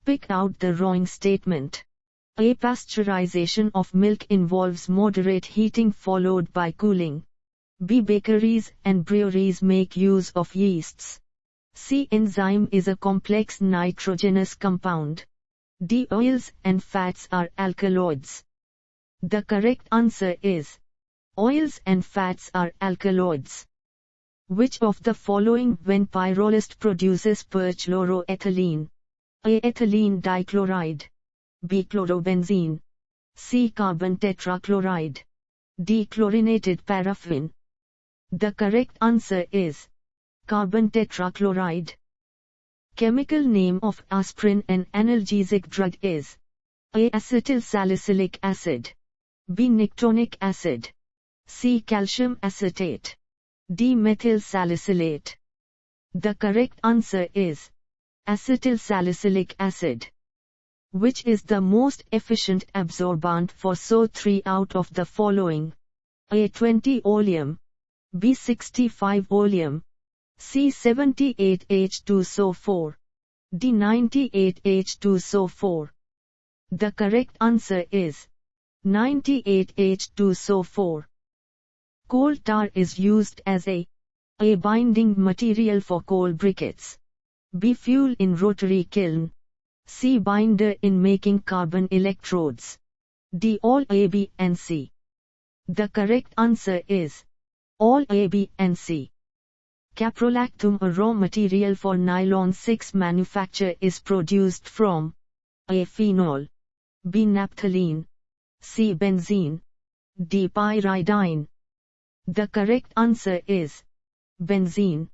Pick out the wrong statement. A. Pasteurization of milk involves moderate heating followed by cooling. B. Bakeries and breweries make use of yeasts. C. Enzyme is a complex nitrogenous compound. D. Oils and fats are alkaloids. The correct answer is oils and fats are alkaloids. Which of the following when pyrolysed produces perchloro-ethylene? A. Ethylene dichloride. B. Chlorobenzene. C. Carbon tetrachloride. D. Chlorinated paraffin. The correct answer is carbon tetrachloride. Chemical name of aspirin, an analgesic drug, is A. Acetyl salicylic acid. B. Nicotinic acid. C. Calcium acetate. D. Methyl salicylate. The correct answer is acetyl salicylic acid. Which is the most efficient absorbant for SO3 out of the following? A. 20 oleum. B. 65 oleum. C. 78 H2SO4. D. 98 H2SO4. The correct answer is 98 H2SO4. Coal tar is used as A. Binding material for coal briquettes. B. Fuel in rotary kiln. C. Binder in making carbon electrodes. D. All A, B, and C. The correct answer is all A, B, and C. Caprolactum, a raw material for nylon 6 manufacture, is produced from A. Phenol. B. Naphthalene. C. Benzene. D. Pyridine. The correct answer is benzene.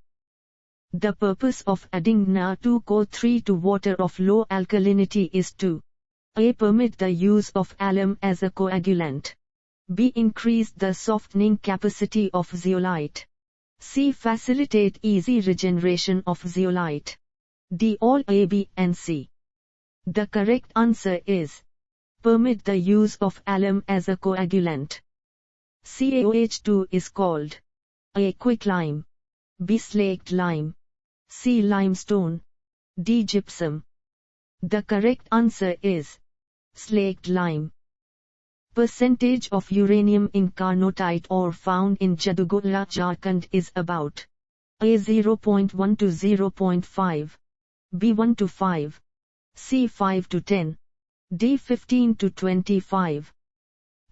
The purpose of adding Na2CO3 to water of low alkalinity is to A. Permit the use of alum as a coagulant. B. Increase the softening capacity of zeolite. C. Facilitate easy regeneration of zeolite. D. All A, B, and C. The correct answer is permit the use of alum as a coagulant. CaOH2 is called A. Quicklime. B. Slaked lime. C. Limestone. D. Gypsum. The correct answer is slaked lime. Percentage of uranium in carnotite ore found in Jadugoda Jharkhand is about A. 0.1 to 0.5. B. 1 to 5. C. 5 to 10. D. 15 to 25.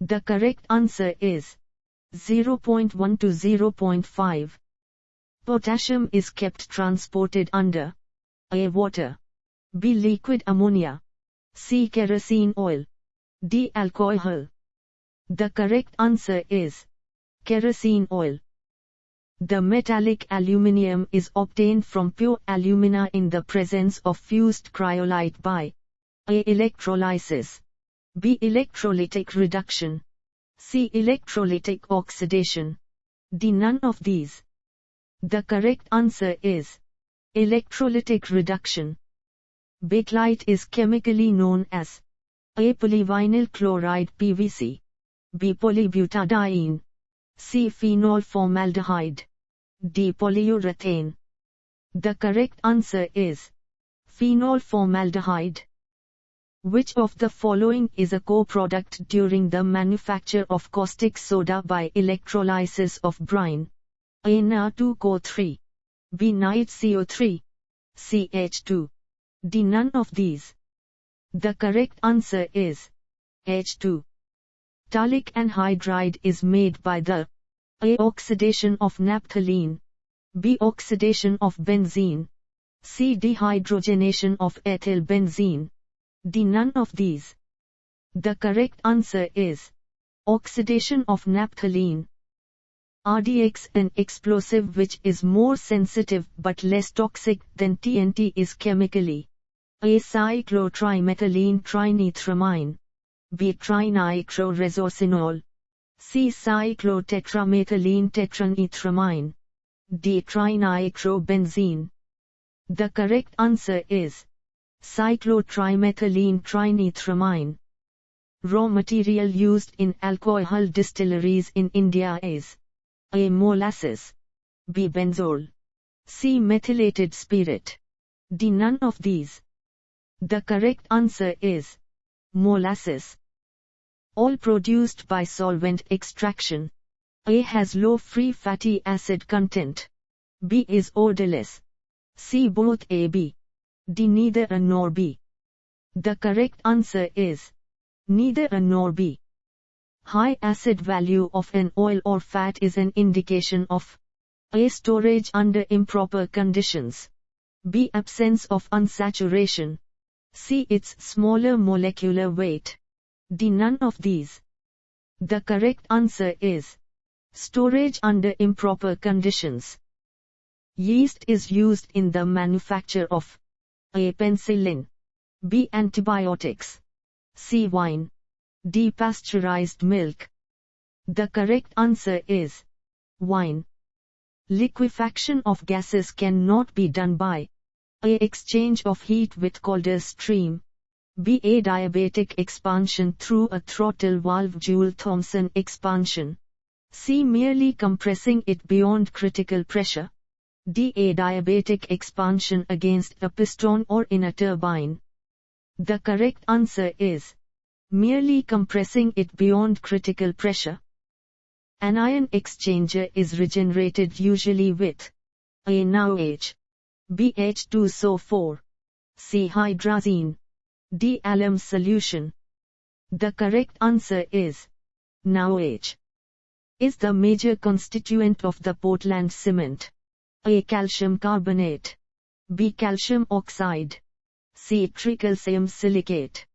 The correct answer is 0.1 to 0.5. Potassium is kept transported under A. Water. B. Liquid ammonia. C. Kerosene oil. D. Alcohol. The correct answer is kerosene oil. The metallic aluminium is obtained from pure alumina in the presence of fused cryolite by A. Electrolysis. B. Electrolytic reduction. C. Electrolytic oxidation. D. None of these. The correct answer is electrolytic reduction. Bakelite is chemically known as A. Polyvinyl chloride PVC. B. Polybutadiene. C. Phenol formaldehyde. D. Polyurethane. The correct answer is phenol formaldehyde. Which of the following is a co-product during the manufacture of caustic soda by electrolysis of brine? A. Na2CO3. B. NiCO3. C. H2. D. None of these. The correct answer is H2. Phthalic anhydride is made by the A. Oxidation of naphthalene. B. Oxidation of benzene. C. Dehydrogenation of ethyl benzene. D. None of these. The correct answer is oxidation of naphthalene. RDX, an explosive which is more sensitive but less toxic than TNT, is chemically A. Cyclotrimethylene trinitramine. B. Trinitroresorcinol. C. Cyclotetramethylene tetranitramine. D. Trinitrobenzene. The correct answer is cyclotrimethylene trinitramine. Raw material used in alcohol distilleries in India is A. Molasses. B. Benzol. C. Methylated spirit. D. None of these. The correct answer is molasses. All produced by solvent extraction. A has low free fatty acid content. B is odorless. C both A, B. D neither A nor B. The correct answer is neither A nor B. High acid value of an oil or fat is an indication of A. Storage under improper conditions. B. Absence of unsaturation. C. Its smaller molecular weight. D. None of these. The correct answer is storage under improper conditions. Yeast is used in the manufacture of A. Penicillin. B. Antibiotics. C. Wine. D. Pasteurized milk. The correct answer is wine. Liquefaction of gases cannot be done by A. Exchange of heat with colder stream. B. Adiabatic expansion through a throttle valve Joule-Thomson expansion. C. Merely compressing it beyond critical pressure. D. Adiabatic expansion against a piston or in a turbine. The correct answer is merely compressing it beyond critical pressure. An ion exchanger is regenerated usually with A. NaOH. B. H2SO4. C. hydrazine. D. Alum solution. The correct answer is NaOH. Is the major constituent of the Portland cement. A. Calcium carbonate. B. Calcium oxide. C. Tricalcium silicate.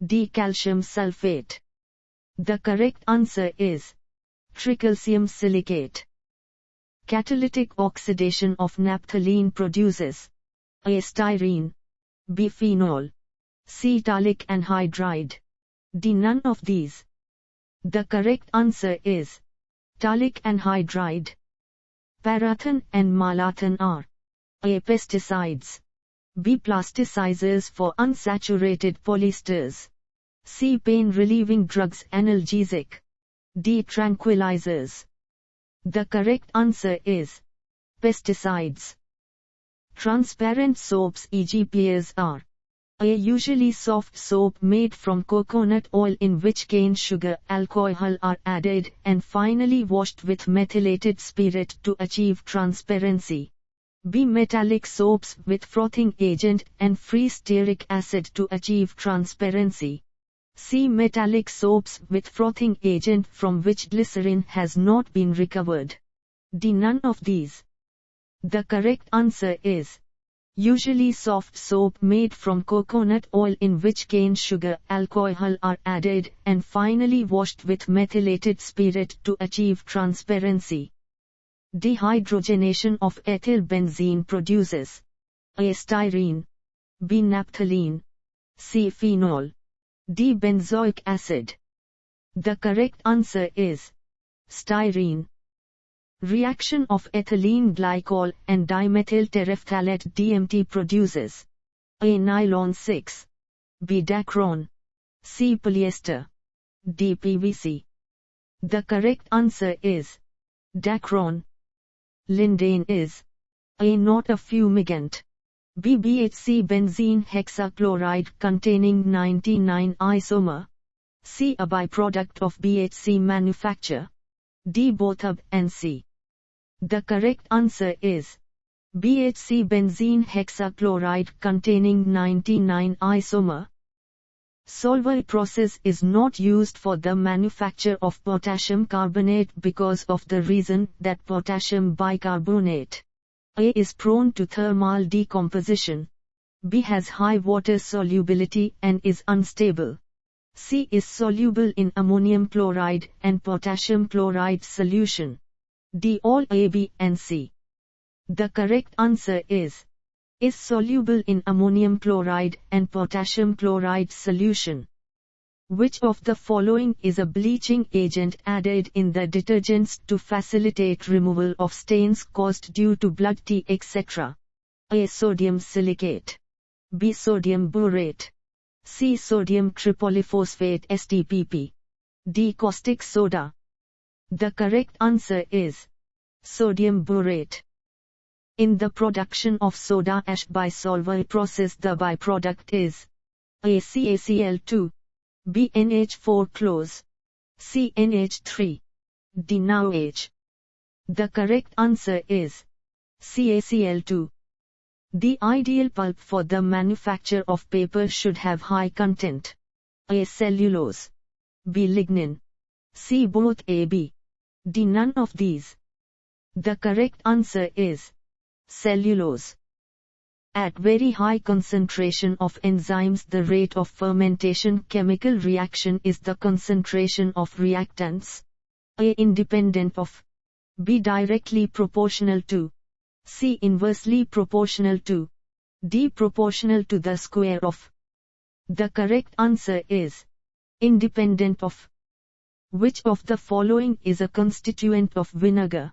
D. Calcium sulfate. The correct answer is tricalcium silicate. Catalytic oxidation of naphthalene produces A. Styrene. B. Phenol. C. Phthalic anhydride. D. None of these. The correct answer is phthalic anhydride. Parathion and Malathion are A. Pesticides. B. Plasticizers for unsaturated polyesters. C. Pain-relieving drugs analgesic. D. Tranquilizers. The correct answer is pesticides. Transparent soaps e.g. pears are A. Usually soft soap made from coconut oil in which cane sugar alcohol are added and finally washed with methylated spirit to achieve transparency. B. Metallic soaps with frothing agent and free stearic acid to achieve transparency. C. Metallic soaps with frothing agent from which glycerin has not been recovered. D. None of these. The correct answer is usually soft soap made from coconut oil in which cane sugar alcohol are added and finally washed with methylated spirit to achieve transparency. Dehydrogenation of ethyl benzene produces A. Styrene. B. Naphthalene. C. Phenol. D. Benzoic acid. The correct answer is styrene. Reaction of ethylene glycol and dimethyl terephthalate DMT produces A. Nylon 6. B. Dacron. C. Polyester. D. PVC. The correct answer is Dacron. Lindane is A. Not a fumigant. B. BHC benzene hexachloride containing 99 isomer. C. A byproduct of BHC manufacture. D. Both A and C. The correct answer is BHC benzene hexachloride containing 99 isomer. Solvay process is not used for the manufacture of potassium carbonate because of the reason that potassium bicarbonate A. is prone to thermal decomposition. B. has high water solubility and is unstable. C. is soluble in ammonium chloride and potassium chloride solution. D. all A, B, and C. The correct answer is soluble in ammonium chloride and potassium chloride solution. Which of the following is a bleaching agent added in the detergents to facilitate removal of stains caused due to blood tea, etc.? A. Sodium silicate. B. Sodium borate. C. Sodium tripolyphosphate STPP. D. Caustic soda. The correct answer is sodium borate. In the production of soda ash by Solvay process, the byproduct is A. CaCl2, B. NH4 close, C. NH3, D. NaOH. The correct answer is CaCl2. The ideal pulp for the manufacture of paper should have high content. A. Cellulose, B. Lignin, C. Both A, B, D. None of these. The correct answer is cellulose. At very high concentration of enzymes, the rate of fermentation chemical reaction is the concentration of reactants. A. Independent of, B. Directly proportional to, C. Inversely proportional to, D. Proportional to the square of. The correct answer is independent of. Which of the following is a constituent of vinegar?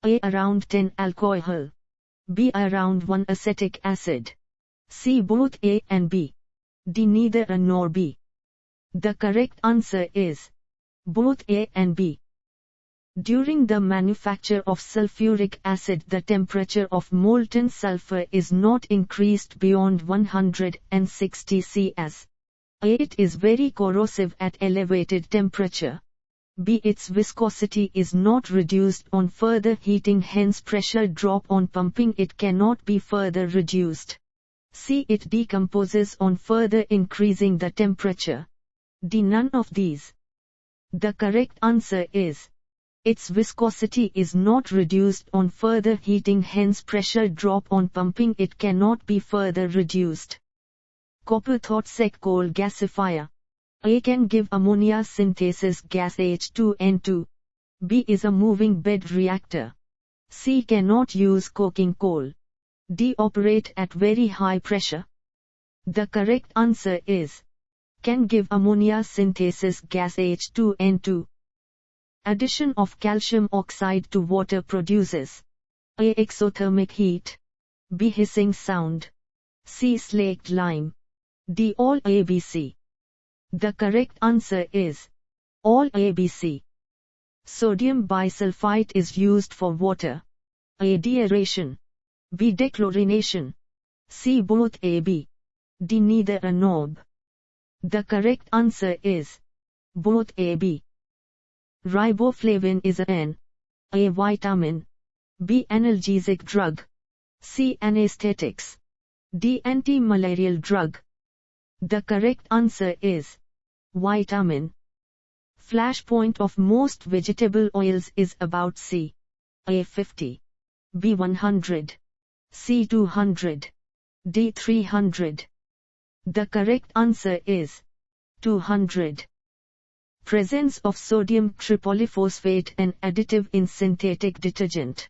A. Around 10 alcohol, B. Around 1 acetic acid, C. Both A and B, D. Neither A nor B. The correct answer is both A and B. During the manufacture of sulfuric acid, the temperature of molten sulfur is not increased beyond 160 C as A. It is very corrosive at elevated temperature. B. Its viscosity is not reduced on further heating, hence pressure drop on pumping it cannot be further reduced. C. It decomposes on further increasing the temperature. D. None of these. The correct answer is its viscosity is not reduced on further heating, hence pressure drop on pumping it cannot be further reduced. Copper toxic coal gasifier. A. Can give ammonia synthesis gas H2N2. B. Is a moving bed reactor. C. Cannot use coking coal. D. Operate at very high pressure. The correct answer is can give ammonia synthesis gas H2N2. Addition of calcium oxide to water produces A. Exothermic heat, B. Hissing sound, C. Slaked lime, D. All ABC. The correct answer is all ABC. Sodium bisulfite is used for water. A. Deaeration, B. Dechlorination, C. Both A, B, D. Neither A nor B. The correct answer is both A, B. Riboflavin is A vitamin, B. Analgesic drug, C. Anesthetics, D. Anti-malarial drug. The correct answer is vitamin. Flash point of most vegetable oils is about C. A. 50, B. 100, C. 200, D. 300. The correct answer is 200. Presence of sodium tripolyphosphate, an additive in synthetic detergent.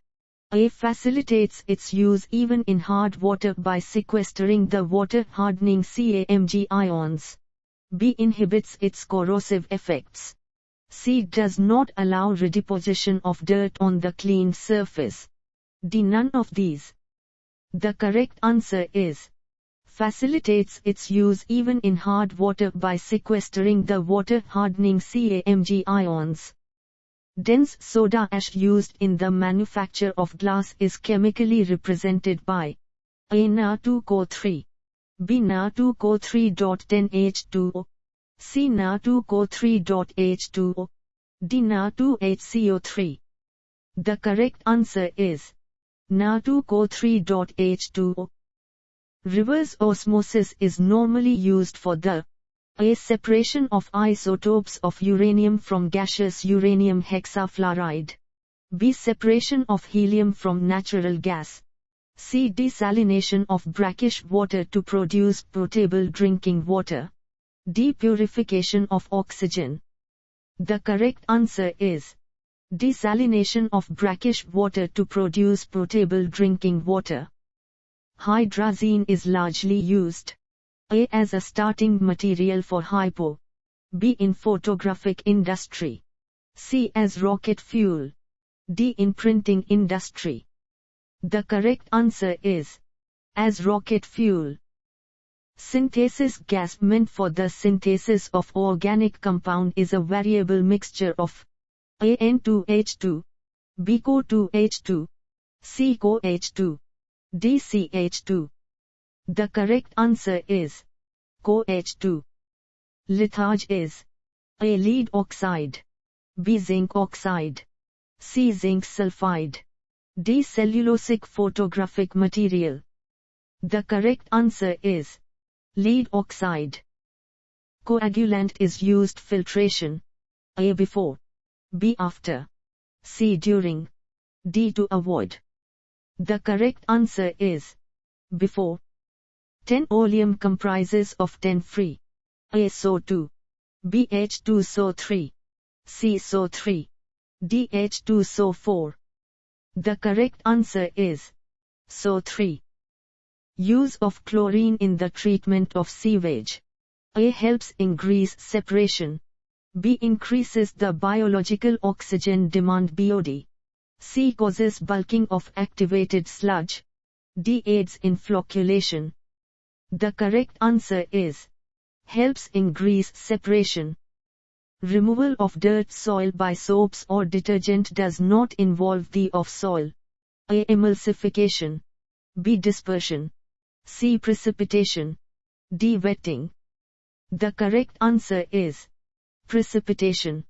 A. Facilitates its use even in hard water by sequestering the water-hardening CaMg ions. B. Inhibits its corrosive effects. C. Does not allow redeposition of dirt on the clean surface. D. None of these. The correct answer is facilitates its use even in hard water by sequestering the water-hardening CaMg ions. Dense soda ash used in the manufacture of glass is chemically represented by A. Na2CO3, B. Na2CO3.10H2O, C. Na2CO3.H2O, D. Na2HCO3. The correct answer is Na2CO3.H2O. Reverse osmosis is normally used for the A. Separation of isotopes of uranium from gaseous uranium hexafluoride, B. Separation of helium from natural gas, C. Desalination of brackish water to produce potable drinking water, D. Purification of oxygen. The correct answer is desalination of brackish water to produce potable drinking water. Hydrazine is largely used A. as a starting material for hypo, B. in photographic industry, C. as rocket fuel, D. in printing industry. The correct answer is as rocket fuel. Synthesis gas meant for the synthesis of organic compound is a variable mixture of A. N2H2, B. CO2H2, C. COH2, D. CH2. The correct answer is COH2. Litharge is A. Lead oxide, B. Zinc oxide, C. Zinc sulfide, D. Cellulosic photographic material. The correct answer is lead oxide. Coagulant is used filtration. A. Before, B. After, C. During, D. To avoid. The correct answer is before. 10 oleum comprises of 10 free. A. SO2, B. H2 SO3, C. SO3, D. H2 SO4. The correct answer is SO3. Use of chlorine in the treatment of sewage. A. Helps increase separation, B. Increases the biological oxygen demand BOD, C. Causes bulking of activated sludge, D. Aids in flocculation. The correct answer is helps increase separation. Removal of dirt soil by soaps or detergent does not involve the of soil. A. Emulsification, B. Dispersion, C. Precipitation, D. Wetting. The correct answer is precipitation.